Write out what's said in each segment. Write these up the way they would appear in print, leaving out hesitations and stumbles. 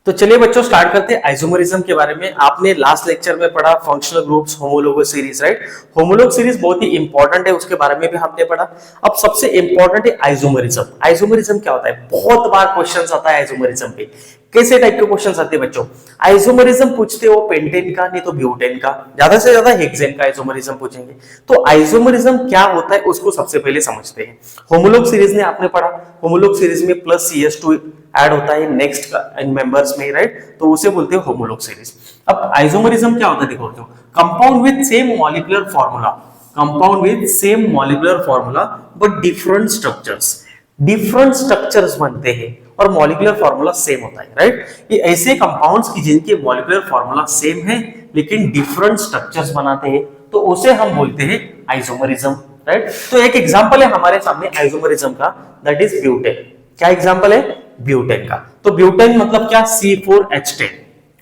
तो चलिए बच्चों स्टार्ट करते हैं आइसोमरिज्म के बारे में। आपने लास्ट लेक्चर में पढ़ा functional groups, homologue series, right. Homologue series बहुत ही इंपॉर्टेंट है, उसके बारे में भी हमने पढ़ा। अब सबसे इंपॉर्टेंट है आइसोमरिज्म। आइसोमरिज्म क्या होता है? बहुत बार क्वेश्चन आता है आइसोमरिज्म पे। कैसे टाइप के क्वेश्चन आते हैं बच्चों? आइसोमरिज्म पूछते हो पेंटेन का, नहीं तो ब्यूटेन का, ज्यादा से ज्यादा हेक्सेन का आइसोमरिज्म पूछेंगे। तो आइसोमरिज्म क्या होता है उसको सबसे पहले समझते हैं। होमोलोग सीरीज ने आपने पढ़ा, होमोलोग सीरीज में प्लस CH2 ऐड होता है नेक्स्ट मेंबर्स में, राइट। तो उसे बोलते हैं होमोलोग सीरीज। अब आइसोमरिज्म क्या होता है देखो बच्चों, compound with same molecular formula, compound with same molecular formula but different structures, different structures बनते हैं और मॉलिक्यूलर फार्मूला सेम होता है, राइट। ये ऐसे कंपाउंड्स की जिनके मॉलिक्यूलर फार्मूला सेम है लेकिन डिफरेंट स्ट्रक्चर्स बनाते हैं, तो उसे हम बोलते हैं आइसोमरिज्म, राइट। तो एक एग्जांपल है हमारे सामने आइसोमरिज्म का, दैट इज ब्यूटेन। क्या एग्जांपल है? ब्यूटेन का। तो ब्यूटेन मतलब क्या? C4H10।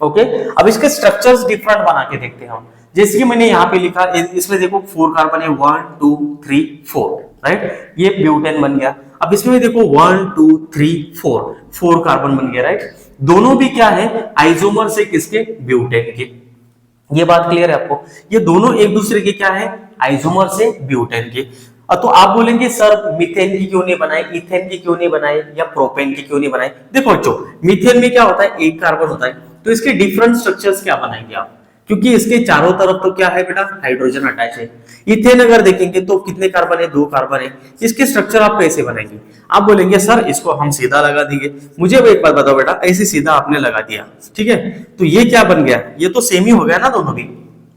ओके, अब इसके स्ट्रक्चर्स डिफरेंट बना के देखते हैं हम। जैसे कि मैंने यहाँ पे लिखा, इसमें देखो 4 कार्बन है, 1 2 3 4, राइट। ये ब्यूटेन बन गया। अब इसमें भी देखो 1 2 3 4 कार्बन बन गया, राइट। दोनों भी क्या है? आइसोमर से किसके? ब्यूटेन के। ये बात क्लियर है आपको? ये दोनों एक दूसरे के क्या है? आइसोमर से ब्यूटेन के। तो आप बोलेंगे सर मीथेन की क्यों नहीं बनाए, इथेन की क्यों नहीं बनाए, या प्रोपेन की क्यों नहीं बनाए? देखो बच्चों, मीथेन में क्या होता है? एक कार्बन होता है, तो इसके डिफरेंट स्ट्रक्चर्स क्या बनाएंगे आप? क्योंकि इसके चारों तरफ तो क्या है बेटा? हाइड्रोजन अटैच है। इथेन अगर देखेंगे तो कितने कार्बन है? 2 कार्बन है। इसके स्ट्रक्चर आप कैसे बनाएंगे? आप बोलेंगे सर इसको हम सीधा लगा देंगे। मुझे एक बात बताओ बेटा, ऐसे सीधा आपने लगा दिया, ठीक है, तो ये क्या बन गया? ये तो सेम ही हो गया ना दोनों भी।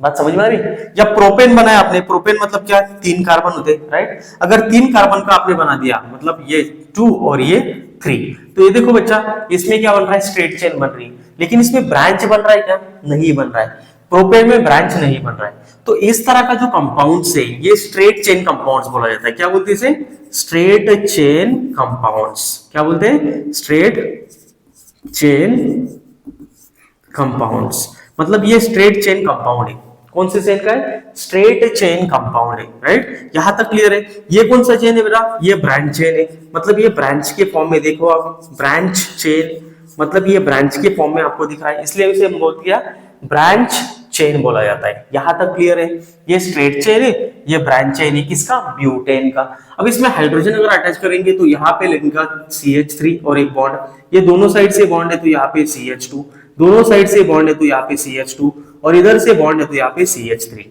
बात समझ में आ रही? या प्रोपेन बनाया आपने, प्रोपेन मतलब क्या? 3 कार्बन होते, राइट। अगर 3 कार्बन का आपने बना दिया मतलब ये 2 और ये 3, तो ये देखो बच्चा इसमें क्या बन रहा है? स्ट्रेट चेन बन रही है। लेकिन इसमें ब्रांच बन रहा है क्या? नहीं बन रहा है। प्रोपेन में ब्रांच नहीं बन रहा है। तो इस तरह का जो कंपाउंड्स है ये स्ट्रेट चेन कंपाउंड्स बोला जाता है। क्या बोलते हैं इसे? Straight chain compounds. क्या बोलते हैं? Straight chain compounds. मतलब ये स्ट्रेट चेन कंपाउंड है। कौन से चेन का है? स्ट्रेट चेन कंपाउंड है, राइट। यहां तक क्लियर है? ये कौन सा चेन है बेटा? ये ब्रांच चेन है। मतलब ये ब्रांच के फॉर्म में, देखो आप, ब्रांच चेन, मतलब ये ब्रांच के फॉर्म में आपको दिख रहा है, इसलिए इसे बोल दिया ब्रांच चेन बोला जाता है। यहां तक क्लियर है? ये स्ट्रेट चेन है, ये ब्रांच चेन है, किसका? ब्यूटेन का। अब इसमें हाइड्रोजन अगर अटैच करेंगे तो यहाँ पे लगेगा CH3 और एक बॉन्ड, ये दोनों साइड से बॉन्ड है तो यहाँ पे CH2, दोनों साइड से बॉन्ड है तो यहाँ पे CH2, और इधर से बॉन्ड है तो यहाँ पे CH3।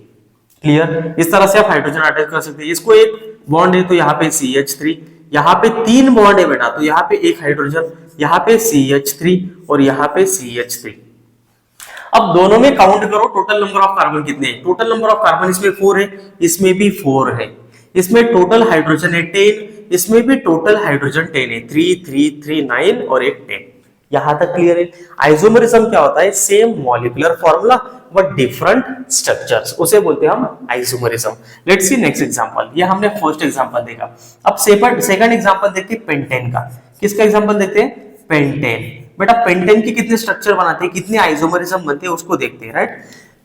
क्लियर? इस तरह से आप हाइड्रोजन अटैच कर सकते हैं। इसको एक बॉन्ड है तो यहाँ पे CH3, यहाँ पे 3 बॉन्ड है बेटा, तो यहाँ पे एक हाइड्रोजन, यहाँ पे CH3 और यहाँ पे CH3। अब दोनों में काउंट करो टोटल नंबर ऑफ कार्बन कितने हैं। टोटल नंबर ऑफ कार्बन इसमें 4 है, इसमें भी 4 है। इसमें टोटल हाइड्रोजन है 10, इसमें भी टोटल हाइड्रोजन 10 है, 3 3 3 9 और एक 10। यहां तक क्लियर है? आइसोमरिज्म क्या होता है? Same molecular formula but different structures, उसे बोलते हैं हम isomerism. Let's see next example. ये हमने फर्स्ट एग्जांपल देखा। अब सेकंड एग्जांपल देखते हैं पेंटेन का। किसका एग्जांपल देखते हैं? पेंटेन। बेटा पेंटेन के कितने स्ट्रक्चर बनाते हैं, कितने आइसोमरिज्म बनते हैं उसको देखते हैं, राइट।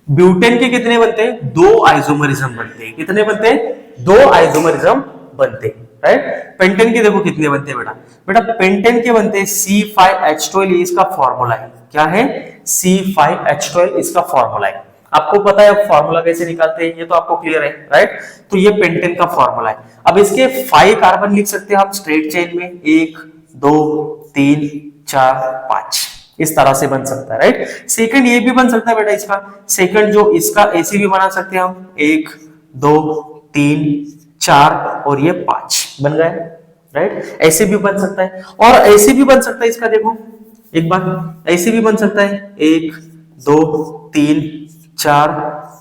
ब्यूटेन के कितने बनते हैं? 2 आइसोमरिज्म बनते हैं। कितने बनते हैं? 2 आइसोमरिज्म बनते हैं, राइट। पेंटेन के देखो कितने बनते हैं बेटा? बेटा पेंटेन के बनते हैं C5H12, इसका फॉर्मूला है। क्या है? C5H12 इसका फॉर्मूला है। आपको पता है फॉर्मूला कैसे निकालते हैं, ये तो आपको क्लियर है, राइट। तो ये पेंटेन का फॉर्मूला है। अब इसके 5 कार्बन लिख सकते हैं हम स्ट्रेट चेन में, 1 2 3 4 5, इस तरह से बन सकता है, राइट। सेकंड ये भी बन सकता है बेटा, इसका सेकंड जो इसका ऐसे भी बना सकते हैं हम, 1 2 3 4 और ये 5 बन गए, राइट। ऐसे भी बन सकता है और ऐसे भी बन सकता है। इसका देखो एक बार, ऐसे भी बन सकता है, 1 2 3 4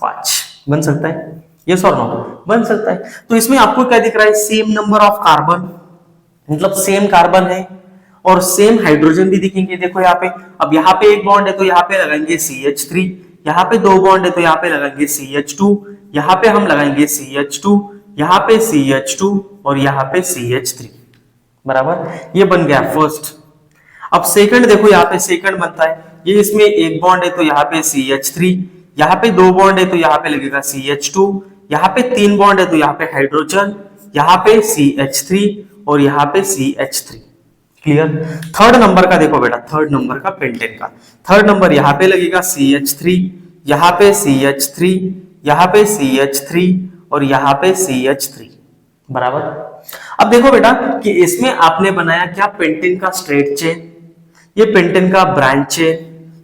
5 बन सकता है। ये सॉरी नो बन सकता है। तो इसमें आपको क्या दिख रहा है? सेम नंबर ऑफ कार्बन, मतलब सेम कार्बन है और सेम हाइड्रोजन भी दिखेंगे। देखो यहाँ पे, अब यहाँ पे एक बॉन्ड है तो यहाँ पे लगाएंगे CH3, यहाँ पे 2 बॉन्ड है तो यहाँ पे लगाएंगे CH2, यहाँ पे हम लगाएंगे CH2, यहाँ पे CH2 और यहाँ पे CH3, बराबर। ये बन गया फर्स्ट। अब सेकंड देखो, यहाँ पे सेकंड बनता है, ये इसमें एक बॉन्ड है तो यहाँ पे CH3, यहाँ पे 2 बॉन्ड है तो यहाँ पे लगेगा CH2, यहाँ पे 3 बॉन्ड है तो यहाँ पे हाइड्रोजन, यहाँ पे CH3 और यहाँ पे CH3। क्लियर। थर्ड नंबर का देखो बेटा, थर्ड नंबर का पेंटेन का थर्ड नंबर यहाँ पे लगेगा CH3, यहाँ पे CH3, यहाँ पे CH3 और यहाँ पे CH3, बराबर। अब देखो बेटा कि इसमें आपने बनाया क्या, पेंटेन का स्ट्रेट चेन, ये पेंटेन का ब्रांच चेन,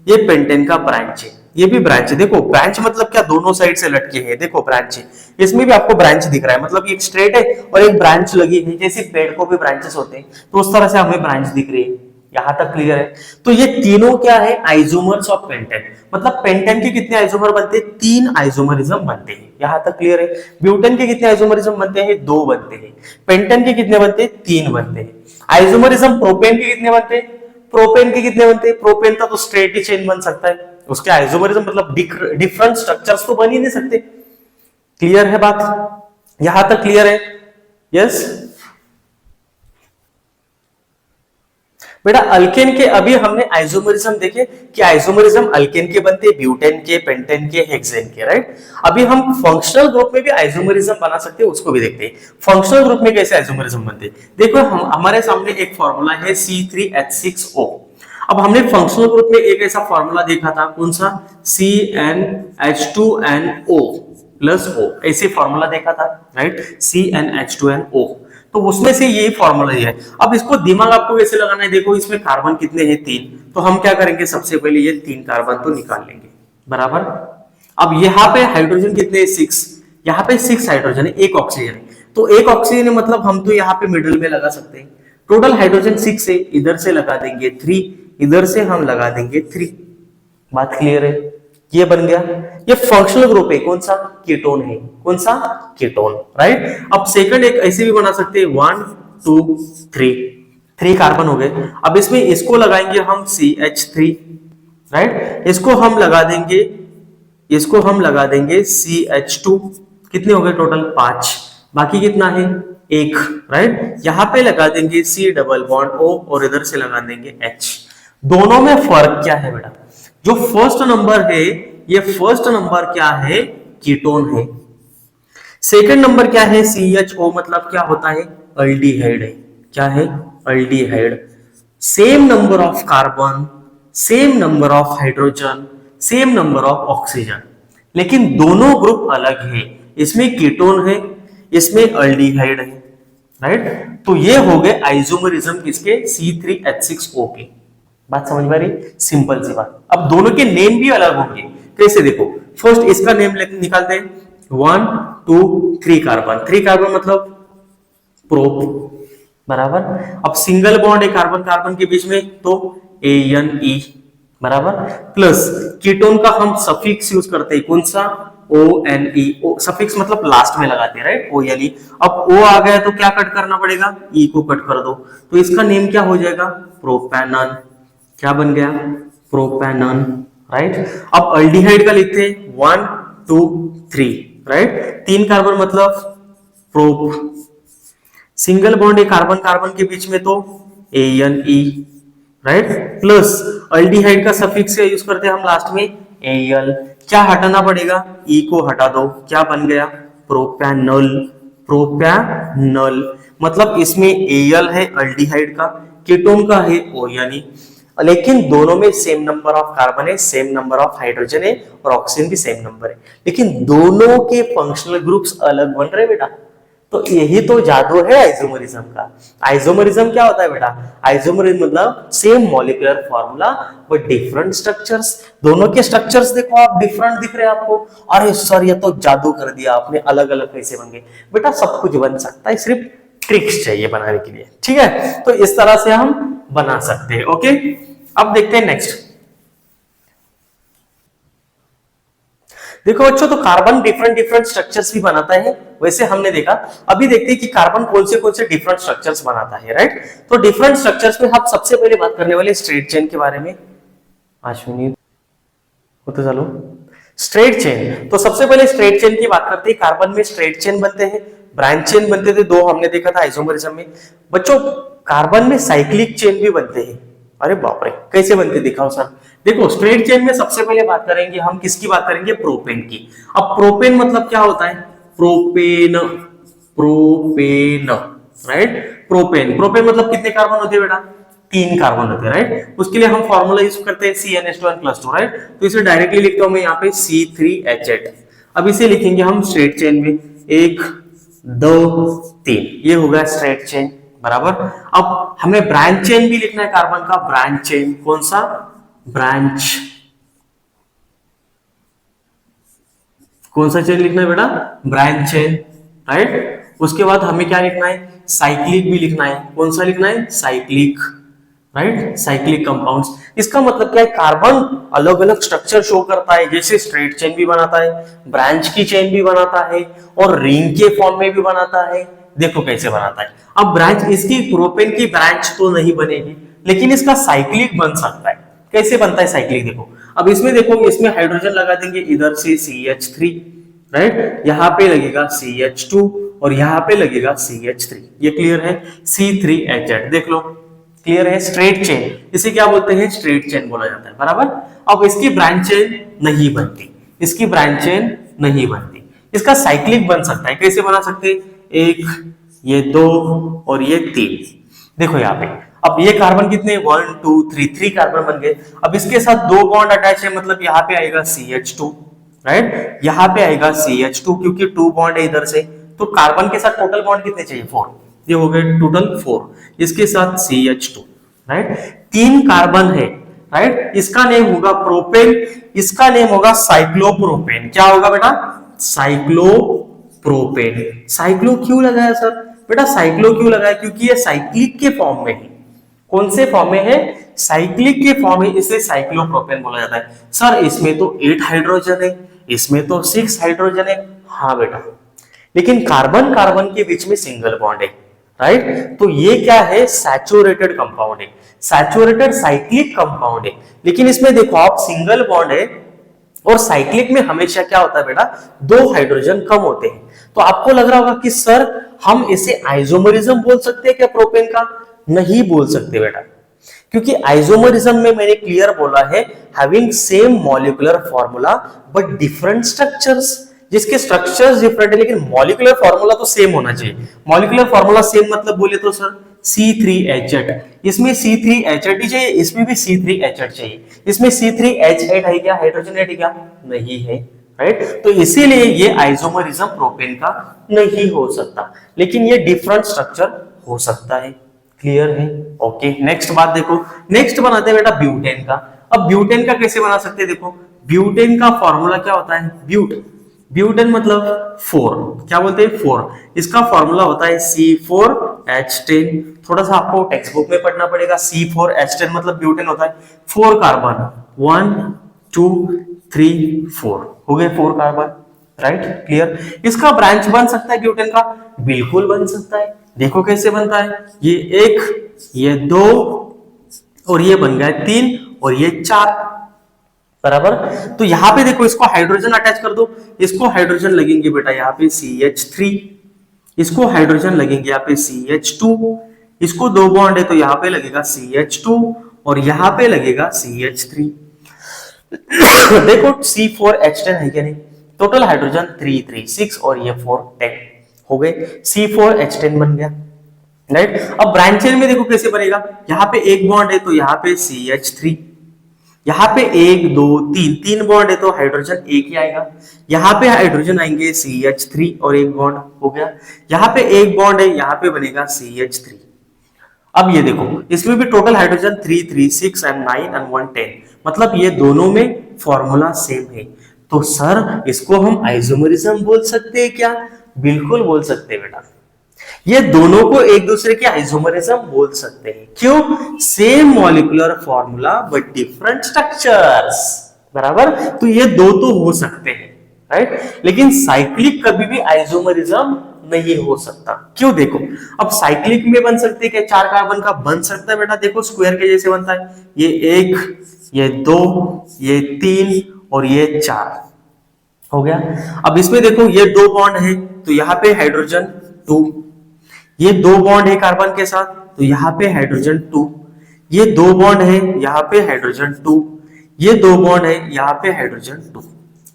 ये पेंटेन का ब्रांच चेन, ये भी ब्रांच है। देखो ब्रांच मतलब क्या, दोनों साइड से लटके हैं, देखो ब्रांच है, इसमें भी आपको ब्रांच दिख रहा है, मतलब एक स्ट्रेट है और एक ब्रांच लगी है, जैसे पेड़ को भी ब्रांचेस होते हैं तो उस तरह से हमें ब्रांच दिख रही है। यहां तक क्लियर है। तो ये तीनों क्या है, आइसोमर्स ऑफ पेंटेन, मतलब पेंटेन के कितने आइसोमर बनते हैं, 3 आइसोमरिज्म बनते हैं। यहां तक क्लियर है। ब्यूटेन के कितने आइसोमरिज्म बनते हैं, 2 बनते हैं। पेंटेन के कितने बनते हैं, 3 बनते हैं। आइसोमरिज्म प्रोपेन के कितने बनते हैं, प्रोपेन के कितने बनते हैं, प्रोपेन का तो स्ट्रेट ही चेन बन सकता है, उसके आइसोमरिज्म मतलब डिफरेंट स्ट्रक्चर्स तो बन ही नहीं सकते। क्लियर है बात, यहां तक क्लियर है। यस बेटा, अल्केन के अभी हमने आइसोमरिज्म देखे कि आइसोमरिज्म अल्केन के बनते, ब्यूटेन के, पेंटेन के, हेक्सेन के, राइट। अभी हम फंक्शनल ग्रुप में भी आइसोमरिज्म बना सकते हैं, उसको भी देखते हैं। फंक्शनल ग्रुप में कैसे आइसोमरिज्म बनते हैं, देखो हमारे सामने एक फॉर्मूला है C3H6O। अब हमने फंक्शनल ग्रुप में एक ऐसा फॉर्मूला देखा था, कौन सा, CnH2nO प्लस O, ऐसे फॉर्मूला देखा था, राइट, CnH2nO। तो उसमें से ये फॉर्मूला है। अब इसको दिमाग आपको कैसे लगाना है, देखो इसमें कार्बन कितने हैं, 3, तो हम क्या करेंगे, सबसे पहले ये 3 कार्बन तो निकाल लेंगे, बराबर। अब यहाँ पे हाइड्रोजन कितने हैं, 6, यहाँ पे 6 हाइड्रोजन है, 1 ऑक्सीजन है, तो 1 ऑक्सीजन है, मतलब हम तो यहाँ पे मिडिल में लगा सकते हैं। टोटल हाइड्रोजन 6 है, इधर से लगा देंगे 3, इधर से हम लगा देंगे 3। बात क्लियर है, ये बन गया। ये फंक्शनल ग्रुप है, कौन सा, कीटोन है, कौन सा, कीटोन, राइट। अब सेकंड एक ऐसे भी बना सकते हैं, 1 2 3 कार्बन हो गए। अब इसमें इसको लगाएंगे हम CH3, राइट, इसको हम लगा देंगे, इसको हम लगा देंगे CH2, कितने हो गए टोटल, 5, बाकी कितना है, 1, राइट। यहां पे लगा देंगे C डबल बॉन्ड O और इधर से लगा देंगे H। दोनों में फर्क क्या है बेटा, जो फर्स्ट नंबर है, ये फर्स्ट नंबर क्या है, कीटोन है। सेकंड नंबर क्या है, CHO, मतलब क्या होता है, अल्डिहाइड है। क्या है, aldehyde. Same number of carbon, same number of hydrogen, same number of oxygen, लेकिन दोनों ग्रुप अलग है। इसमें कीटोन है, इसमें अल्डिहाइड है, राइट। तो ये हो गए आइसोमरिज्म किसके, C3H6O के। बात समझ में आ रही, सिंपल सी बात। अब दोनों के नेम भी अलग होंगे, कैसे देखो, फर्स्ट इसका नेम निकालते हैं, 1 2 3 कार्बन, 3 कार्बन मतलब प्रोप, बराबर। अब सिंगल बॉन्ड है कार्बन कार्बन के बीच में, तो ANE, बराबर, प्लस कीटोन का हम सफिक्स यूज करते हैं, कौन सा, ONE, सफिक्स मतलब लास्ट में लगाते हैं, राइट, ONE। अब O आ गया तो क्या कट करना पड़ेगा, E को कट कर दो, तो इसका नेम क्या हो जाएगा, प्रोपेनॉन। क्या बन गया, प्रोपेनॉन, राइट। अब अल्डिहाइड का लिखते हैं 1 2 3, राइट, 3 कार्बन मतलब प्रोप, सिंगल बॉन्ड है कार्बन कार्बन के बीच में तो ANE, राइट, प्लस अल्डिहाइड का सफिक्स यूज करते हैं हम लास्ट में AL। क्या हटाना पड़ेगा, E को हटा दो, क्या बन गया, प्रोपेनॉल, प्रोपेनॉल, मतलब इसमें AL है अल्डिहाइड का, कीटोन का है ONE, लेकिन दोनों में सेम नंबर ऑफ कार्बन है, सेम नंबर ऑफ हाइड्रोजन है और ऑक्सीजन भी सेम नंबर है, लेकिन दोनों के फंक्शनल ग्रुप्स अलग बन रहे बेटा। तो यही तो जादू है आइसोमरिज्म का। आइसोमरिज्म क्या होता है बेटा, आइसोमरिज्म मतलब same molecular formula but different structures. दोनों के स्ट्रक्चर्स देखो आप, डिफरेंट दिख रहे हैं आपको, अरे सर ये तो जादू कर दिया आपने, अलग अलग कैसे बन गए, बेटा सब कुछ बन सकता है, सिर्फ ट्रिक्स चाहिए बनाने के लिए, ठीक है। तो इस तरह से हम बना सकते हैं, ओके। अब देखते हैं नेक्स्ट, देखो बच्चों, तो कार्बन डिफरेंट डिफरेंट स्ट्रक्चर्स भी बनाता है, वैसे हमने देखा। अभी देखते हैं कि कार्बन कौन से डिफरेंट स्ट्रक्चर्स बनाता है, राइट। तो डिफरेंट स्ट्रक्चर्स में हम सबसे पहले बात करने वाले स्ट्रेट चेन के बारे में। अश्विनी होते चलो, स्ट्रेट चेन, तो सबसे पहले स्ट्रेट चेन की बात करते हैं। कार्बन में स्ट्रेट चेन बनते हैं, ब्रांच चेन बनते थे, 2 हमने देखा था आइसोमरिज्म में। बच्चों कार्बन में साइक्लिक चेन भी बनते हैं, अरे बाप रे, कैसे बनते दिखाओ सर। देखो स्ट्रेट चेन में सबसे पहले बात करेंगे हम, किसकी बात करेंगे, प्रोपेन की। अब प्रोपेन मतलब क्या होता है, propane, propane, right, propane, propane मतलब कितने कार्बन होते हैं बेटा, तीन कार्बन होते हैं, राइट। उसके लिए हम फॉर्मूला यूज करते हैं CnH2n+2, राइट। तो इसे डायरेक्टली लिखता हूं मैं यहाँ पे C3H8। अब इसे लिखेंगे हम स्ट्रेट चेन में, 1 2 3, ये हो गया स्ट्रेट चेन, बराबर। अब हमें ब्रांच चेन भी लिखना है कार्बन का, ब्रांच चेन, कौन सा, ब्रांच, कौन सा चेन लिखना है बेटा, ब्रांच चेन, राइट। उसके बाद हमें क्या लिखना है, साइक्लिक भी लिखना है, कौन सा लिखना है, साइक्लिक, राइट, साइक्लिक कंपाउंड्स। इसका मतलब क्या है, कार्बन अलग अलग स्ट्रक्चर शो करता है, जैसे स्ट्रेट चेन भी बनाता है, ब्रांच की चेन भी बनाता है, और रिंग के फॉर्म में भी बनाता है। देखो कैसे बनाता है। अब ब्रांच, इसकी प्रोपेन की ब्रांच तो नहीं बनेगी, लेकिन इसका साइक्लिक बन सकता है। कैसे बनता है साइक्लिक, देखो। अब इसमें देखो, इसमें हाइड्रोजन लगा देंगे, इधर से CH3, राइट, यहाँ पे लगेगा CH2 और यहाँ पे लगेगा CH3, ये क्लियर है, C3H8, देख लो क्लियर है। स्ट्रेट चेन, इसे क्या बोलते हैं, स्ट्रेट चेन बोला जाता है, बराबर। अब इसकी ब्रांच चेन नहीं बनती, इसकी ब्रांच चेन नहीं बनती, इसका साइक्लिक बन सकता है। कैसे बना सकते हैं, 1 ये 2 और ये 3, देखो यहाँ पे। अब ये कार्बन कितने, 1 2 3 कार्बन बन गए। अब इसके साथ 2 बॉन्ड अटैच है, मतलब यहाँ पे आएगा CH2, राइट, यहाँ पे आएगा CH2, क्योंकि 2 बॉन्ड है इधर से। तो कार्बन के साथ टोटल बॉन्ड कितने चाहिए, 4, ये हो गए टोटल 4। इसके साथ CH2, राइट, 3 कार्बन है, राइट। इसका नेम होगा प्रोपेन, इसका नेम होगा साइक्लोप्रोपेन। क्या होगा बेटा, साइक्लोप्रोपेन। साइक्लो क्यों लगाया सर, बेटा साइक्लो क्यों लगाया, क्योंकि ये साइक्लिक के फॉर्म में है। कौन से फॉर्म में है, साइक्लिक के फॉर्म है, इसलिए साइक्लोप्रोपेन बोला जाता है। सर इसमें तो 8 हाइड्रोजन है, इसमें तो 6 हाइड्रोजन है, हाँ बेटा, लेकिन कार्बन कार्बन के बीच में सिंगल बॉन्ड है, राइट। तो ये क्या है, सैचुरेटेड कंपाउंड है, सैचुरेटेड साइक्लिक कंपाउंड है। लेकिन इसमें देखो आप, सिंगल बॉन्ड है, और साइक्लिक में हमेशा क्या होता है बेटा, 2 हाइड्रोजन कम होते हैं। तो आपको लग रहा होगा कि सर हम इसे आइसोमरिज्म बोल सकते हैं क्या प्रोपेन का, नहीं बोल सकते बेटा, क्योंकि आइसोमरिज्म में मैंने क्लियर बोला है, having same molecular formula but different structures. जिसके स्ट्रक्चर्स डिफरेंट है लेकिन मॉलिक्यूलर फॉर्मूला तो सेम होना चाहिए। मॉलिक्यूलर फॉर्मूला सेम मतलब बोले तो सर C3H8, इसमें C3H8 ही चाहिए, इसमें भी C3H8 चाहिए। इसमें C3H8 है क्या, हाइड्रोजन है क्या, नहीं है, राइट। तो इसीलिए ये आइसोमरिज्म प्रोपेन का नहीं हो सकता, लेकिन ये डिफरेंट स्ट्रक्चर हो सकता है। क्लियर है, ओके। नेक्स्ट बात देखो, नेक्स्ट बनाते हैं बेटा ब्यूटेन का। अब ब्यूटेन का कैसे बना सकते हैं, देखो ब्यूटेन का फॉर्मूला क्या होता है, ब्यूटेन मतलब 4, क्या बोलते हैं 4। इसका फॉर्मूला होता है C4H10। थोड़ा सा आपको टेक्स्ट बुक में पढ़ना पड़ेगा। C4H10 मतलब ब्यूटेन होता है 4 कार्बन, 1 2 3 4, हो गए 4 कार्बन, राइट, क्लियर। इसका ब्रांच बन सकता है ब्यूटेन का, बिल्कुल बन सकता है। देखो कैसे बनता है, ये 1 ये 2 और ये बन गया 3 और ये 4, बराबर। तो यहां पे देखो, इसको हाइड्रोजन अटैच कर दो, इसको हाइड्रोजन लगेंगे बेटा यहाँ पे CH3, इसको हाइड्रोजन लगेंगे यहाँ पे CH2, इसको 2 बॉन्ड है तो यहाँ पे लगेगा CH2 और यहाँ पे लगेगा CH3। देखो C4H10 है क्या नहीं, टोटल हाइड्रोजन 3 3 6 और ये 4 10 हो गए, C4H10 बन गया, राइट। अब ब्रांच चेन में देखो कैसे बनेगा, यहाँ पे 1 बॉन्ड है तो यहाँ पे CH3, यहाँ पे 1 2 3 बॉन्ड है तो हाइड्रोजन एक ही आएगा, यहाँ पे हाइड्रोजन आएंगे CH3 और 1 बॉन्ड हो गया, यहाँ पे 1 बॉन्ड है, यहाँ पे बनेगा CH3। अब ये देखो, इसमें भी टोटल हाइड्रोजन 3 3 6 and 9 and 1 10, मतलब ये दोनों में फॉर्मूला सेम है। तो सर इसको हम आइसोमरिज्म बोल सकते हैं क्या, बिल्कुल बोल सकते हैं बेटा। ये दोनों को एक दूसरे के आइसोमरिज्म बोल सकते हैं, क्यों, same molecular formula but different structures, बराबर। तो ये दो तो हो सकते हैं, राइट, लेकिन साइक्लिक कभी भी आइसोमरिज्म नहीं हो सकता। क्यों, देखो अब साइक्लिक में बन सकते हैं क्या, 4 कार्बन का बन सकता है बेटा, देखो स्क्वायर के जैसे बनता है, ये 1 ये 2 ये 3 और ये 4 हो गया। अब इसमें देखो ये 2 बॉन्ड है तो यहाँ पे हाइड्रोजन 2, ये 2 बॉन्ड है कार्बन के साथ तो यहाँ पे हाइड्रोजन 2, ये 2 बॉन्ड है यहाँ पे हाइड्रोजन 2, ये 2 बॉन्ड है यहाँ पे हाइड्रोजन 2।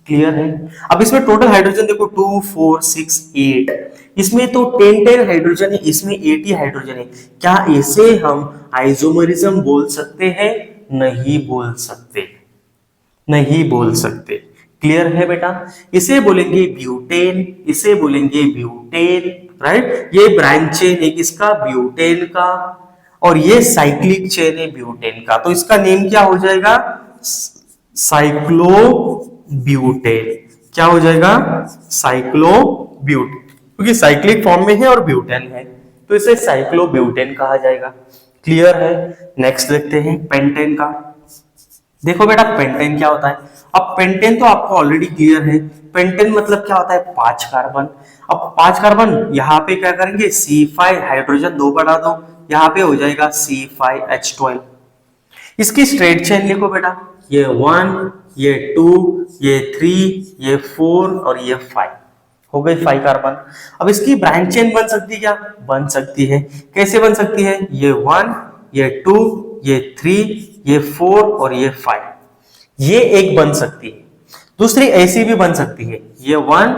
क्लियर है। अब इसमें टोटल हाइड्रोजन देखो 2 4 6 8, इसमें तो 10 हाइड्रोजन है, इसमें 80 हाइड्रोजन है। क्या इसे हम आइसोमरिज्म बोल सकते हैं? नहीं बोल सकते, नहीं बोल सकते। क्लियर है बेटा? इसे बोलेंगे ब्यूटेन, इसे बोलेंगे ब्यूटेन, राइट। ये ब्रांच चेन है किसका? ब्यूटेन का, और ये साइक्लिक चेन है ब्यूटेन का। तो इसका नेम क्या हो जाएगा? साइक्लोब्यूटेन। क्या हो जाएगा? साइक्लोब्यूटेन, क्योंकि साइक्लिक फॉर्म में है और ब्यूटेन है, तो इसे साइक्लोब्यूटेन कहा जाएगा। क्लियर है? नेक्स्ट देखते हैं पेंटेन का। देखो बेटा पेंटेन क्या होता है। अब पेंटेन तो आपको ऑलरेडी क्लियर है। पेंटेन मतलब क्या होता है? 5 कार्बन। अब 5 कार्बन, यहाँ पे क्या करेंगे? C5 हाइड्रोजन 2 बढ़ा दो, यहाँ पे हो जाएगा C5H12। इसकी स्ट्रेट चेन लिखो बेटा, ये 1, ये 2, ये 3, ये 4 और ये 5 हो गई 5 कार्बन। अब इसकी ब्रांच चेन बन सकती है क्या? बन सकती है। कैसे बन सकती है? ये 1, ये 2, ये 3, ये 4 और ये 5, ये एक बन सकती है। दूसरी ऐसी भी बन सकती है, ये 1,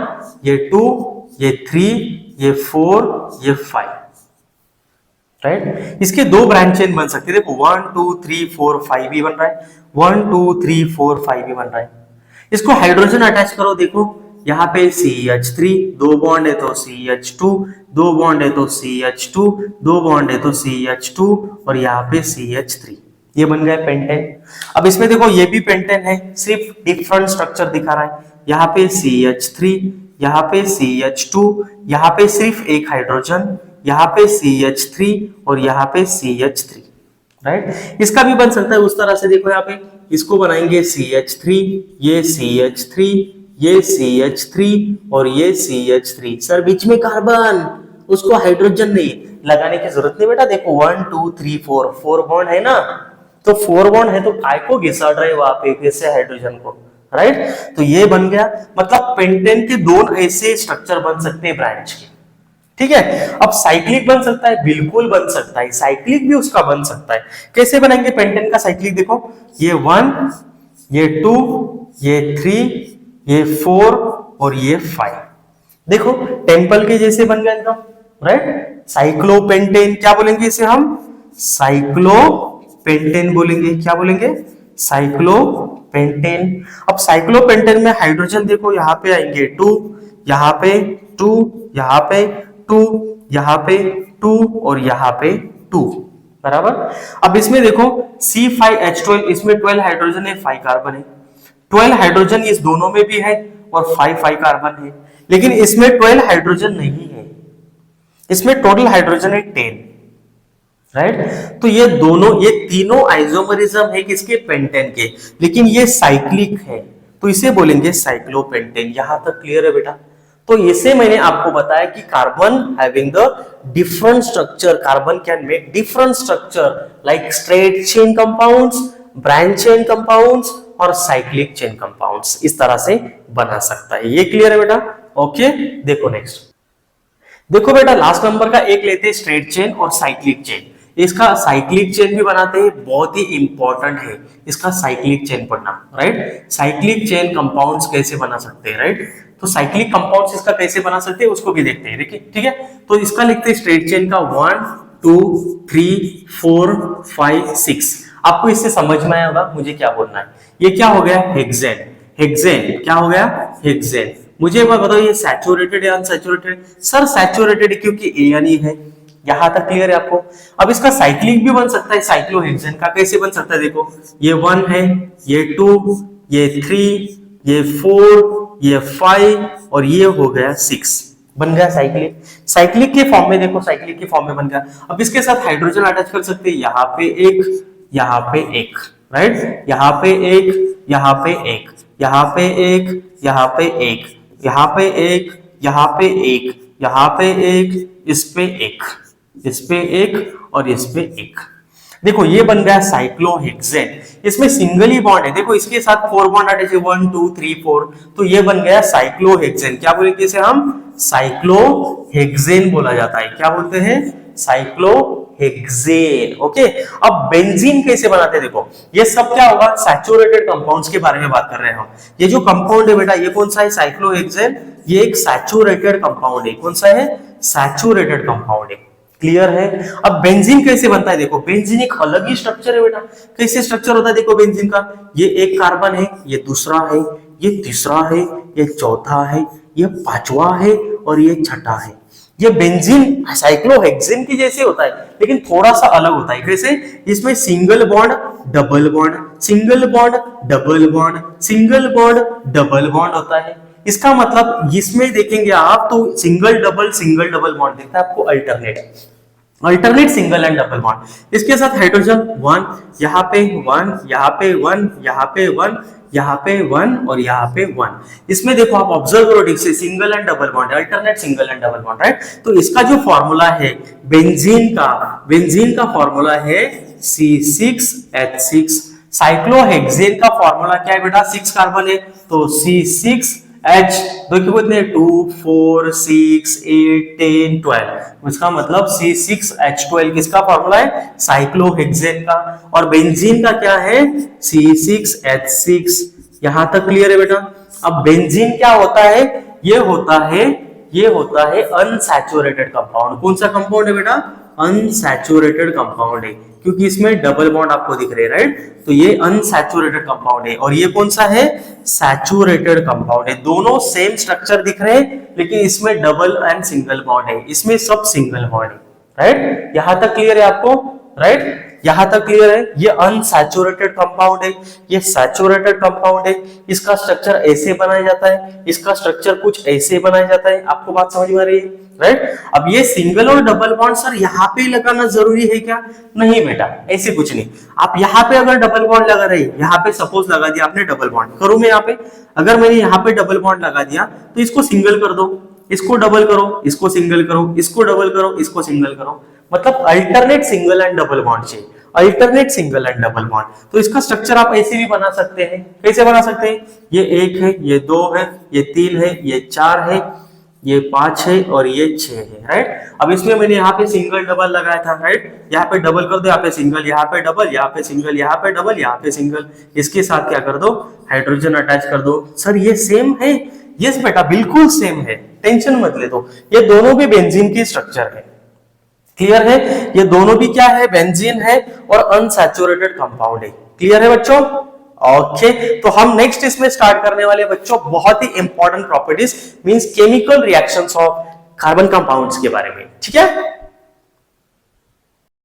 ये 2, ये 3, ये 4, ये 5, राइट। इसके 2 ब्रांच चेन बन सकती है। देखो 1 2 3 4 5 भी बन रहा है, 1 2 3 4 5 भी बन रहा है। इसको हाइड्रोजन अटैच करो, देखो यहाँ पे CH3, 2 बॉन्ड है तो CH2, 2 बॉन्ड है तो CH2, 2 बॉन्ड है तो CH2 और यहाँ पे CH3, ये बन गया पेंटेन। अब इसमें देखो ये भी पेंटेन है, सिर्फ डिफरेंट स्ट्रक्चर दिखा रहा है। यहाँ पे CH3, यहाँ पे CH2, यहाँ पे सिर्फ एक हाइड्रोजन, यहाँ पे CH3 और यहाँ पे CH3, राइट। इसका भी बन सकता है उस तरह से। देखो यहाँ पे इसको बनाएंगे CH3, ये CH3, ये CH3 और ये CH3। सर बीच में कार्बन, उसको हाइड्रोजन नहीं लगाने की जरूरत नहीं बेटा। देखो 1 2 3 4 बॉन्ड है ना, तो 4 बॉन्ड है तो काय को घिसा रहे वहां पे कैसे हाइड्रोजन को, राइट। तो ये बन गया, मतलब पेंटेन के 2 ऐसे स्ट्रक्चर बन सकते हैं ब्रांच के, ठीक है। अब साइक्लिक बन सकता है, बिल्कुल बन सकता है, साइक्लिक भी उसका बन सकता है। कैसे बनाएंगे पेंटेन का साइक्लिक? देखो ये 1, ये 2, ये 3, ये 4 और ये 5, देखो टेंपल के जैसे बन गया एकदम, राइट। साइक्लोपेंटेन क्या बोलेंगे इसे हम? साइक्लोपेंटेन बोलेंगे। क्या बोलेंगे? साइक्लोपेंटेन। अब साइक्लोपेंटेन में हाइड्रोजन देखो यहाँ पे आएंगे 2, यहाँ पे 2, यहाँ पे 2, यहाँ पे 2 और यहाँ पे 2, बराबर। अब इसमें देखो C5H12, इसमें 12 हाइड्रोजन है, 5 कार्बन है। 12 हाइड्रोजन इस दोनों में भी है और 5 कार्बन है, लेकिन इसमें 12 हाइड्रोजन नहीं है, इसमें टोटल हाइड्रोजन है 10, राइट। तो ये दोनों, ये तीनों आइसोमरिज्म है किसके? पेंटेन के, लेकिन ये साइक्लिक है, तो इसे बोलेंगे साइक्लोपेंटेन। यहां तक क्लियर है बेटा? तो इसे मैंने आपको बताया कि carbon having the different structure, carbon can make different structure like straight chain compounds, branch chain compounds और साइक्लिक चेन कंपाउंड्स, इस तरह से बना सकता है। ये क्लियर है बेटा? ओके, देखो नेक्स्ट। देखो बेटा लास्ट नंबर का एक लेते हैं, स्ट्रेट चेन और साइक्लिक चेन। इसका साइक्लिक चेन भी बनाते हैं, बहुत ही इंपॉर्टेंट है इसका साइक्लिक चेन पढ़ना, राइट। साइक्लिक चेन कंपाउंड्स कैसे बना सकते हैं, राइट। तो साइक्लिक कंपाउंड्स इसका कैसे बना सकते हैं उसको भी देखते हैं, देखिए, ठीक है। तो इसका लिखते हैं स्ट्रेट चेन का 1 2 3 4 5 6। आपको इससे समझ में आया होगा मुझे क्या बोलना है। ये क्या हो गया? हेक्सेन। हेक्सेन क्या हो गया? हेक्सेन। मुझे बताओ ये सैचुरेटेड या अनसैचुरेटेड? सर सैचुरेटेड, क्योंकि एन है। यहां तक क्लियर है आपको? अब इसका साइक्लिक भी बन सकता है, साइक्लोहेक्सेन का कैसे बन सकता है? देखो ये 1 है, ये 2, ये 3, ये 4, ये 5 और ये हो गया 6, बन गया साइक्लिक। साइक्लिक के फॉर्म में देखो, साइक्लिक के फॉर्म में बन गया। अब इसके साथ हाइड्रोजन अटैच कर सकते हैं, यहाँ पे एक, यहाँ पे एक, राइट। यहाँ पे एक, यहाँ पे एक, यहाँ पे एक, यहाँ पे एक, यहाँ पे एक, यहाँ पे एक, यहाँ पे एक, इस पे एक, इस पे एक और इस पे एक। देखो ये बन गया साइक्लोहेक्सेन। इसमें सिंगल ही बॉन्ड है, देखो इसके साथ 4 बॉन्ड अटैच है, 1 2 3 4, तो ये बन गया साइक्लोहेक्सेन। क्या बोलेंगे इसे हम? साइक्लोहेक्सेन बोला जाता है। क्या बोलते हैं? साइक्लोहेक्सेन। ओके। अब बेंजीन कैसे बनाते हैं? देखो ये सब क्या होगा? सैचुरेटेड कंपाउंड्स के बारे में बात कर रहे हैं हम। ये जो कंपाउंड है बेटा, ये कौन सा है? साइक्लोहेक्सेन। ये एक सैचुरेटेड कंपाउंड है। कौन सा है? सैचुरेटेड कंपाउंड है। क्लियर है। अब बेंजीन कैसे बनता है, देखो बेंजीन एक अलग ही स्ट्रक्चर है बेटा। कैसे स्ट्रक्चर होता है देखो बेंजीन का, ये एक कार्बन है, ये दूसरा है, ये तीसरा है, ये चौथा है, ये पांचवा है और ये छठा है। ये बेंजीन साइक्लोहेक्सेन की जैसे होता है लेकिन थोड़ा सा अलग होता है। कैसे, इसमें single bond double bond, single bond double bond, single bond double bond होता है। इसका मतलब इसमें देखेंगे आप तो सिंगल डबल बॉन्ड दिखता है आपको, alternate single and double bond. इसके साथ हाइड्रोजन 1, यहाँ पे 1, यहाँ पे 1, यहाँ पे 1, यहाँ पे 1 और यहाँ पे 1। इसमें देखो आप ऑब्जर्व करो ठीक से, single and double bond, alternate single and double bond, right. तो इसका जो फॉर्मूला है बेंजीन का फॉर्मूला है C6H6। साइक्लोहेक्सेन का फॉर्मूला क्या है बेटा, 6 कार्बन है तो C6H, देखिए कितने 2 4 6 8 10 12, इसका मतलब C6H12 किसका फॉर्मूला है, साइक्लोहेक्सेन का। और बेंजीन का क्या है, C6H6। यहां तक क्लियर है बेटा। अब बेंजीन क्या होता है, ये होता है अनसैचुरेटेड कंपाउंड। कौन सा कंपाउंड है बेटा, अनसैचुरेटेड कंपाउंड है, क्योंकि इसमें डबल बॉन्ड आपको दिख रहे हैं, राइट। तो ये अनसैचुरेटेड कंपाउंड है। और ये कौन सा है, सैचुरेटेड कंपाउंड है। दोनों सेम स्ट्रक्चर दिख रहे हैं लेकिन इसमें डबल एंड सिंगल बॉन्ड है, इसमें सब सिंगल बॉन्ड है, राइट। यहां तक क्लियर है आपको, राइट। यहां तक क्लियर है। ये अनसैचुरेटेड कंपाउंड है, ये सैचुरेटेड कंपाउंड है। इसका स्ट्रक्चर ऐसे बनाया जाता है, इसका स्ट्रक्चर कुछ ऐसे बनाया जाता है। आपको बात समझ में आ रही है, राइट। अब ये सिंगल और डबल बॉन्ड सर यहाँ पे लगाना जरूरी है क्या, नहीं बेटा, ऐसे कुछ नहीं। आप यहाँ पे अगर डबल बॉन्ड लगा रहे, यहाँ पे सपोज लगा दिया आपने डबल बॉन्ड, करूं मैं यहाँ पे, अगर मैंने यहाँ पे डबल बॉन्ड लगा दिया तो इसको सिंगल कर दो, इसको डबल करो, इसको सिंगल करो, इसको डबल करो, इसको सिंगल करो, मतलब alternate single and double bond चाहिए, alternate single and double bond. तो इसका स्ट्रक्चर आप ऐसे भी बना सकते हैं। कैसे बना सकते हैं, ये 1 है, ये 2 है, ये 3 है, ये 4 है, ये 5 है और ये 6 है, राइट। अब इसमें मैंने यहाँ पे सिंगल डबल लगाया था, राइट। यहाँ पे डबल कर दो, यहाँ पे सिंगल, यहाँ पे डबल, यहाँ पे सिंगल, यहाँ पे डबल, यहाँ पे सिंगल। इसके साथ क्या कर दो, हाइड्रोजन अटैच कर दो। सर ये सेम है, यस बेटा बिल्कुल सेम है, टेंशन मत ले दो। ये दोनों भी बेंजीन की स्ट्रक्चर है, क्लियर है। ये दोनों भी क्या है, बेंजीन है और अनसैचुरेटेड कंपाउंड है। क्लियर है बच्चों, ओके। तो हम नेक्स्ट इसमें स्टार्ट करने वाले बच्चों बहुत ही important properties means chemical reactions of carbon compounds के बारे में, ठीक है।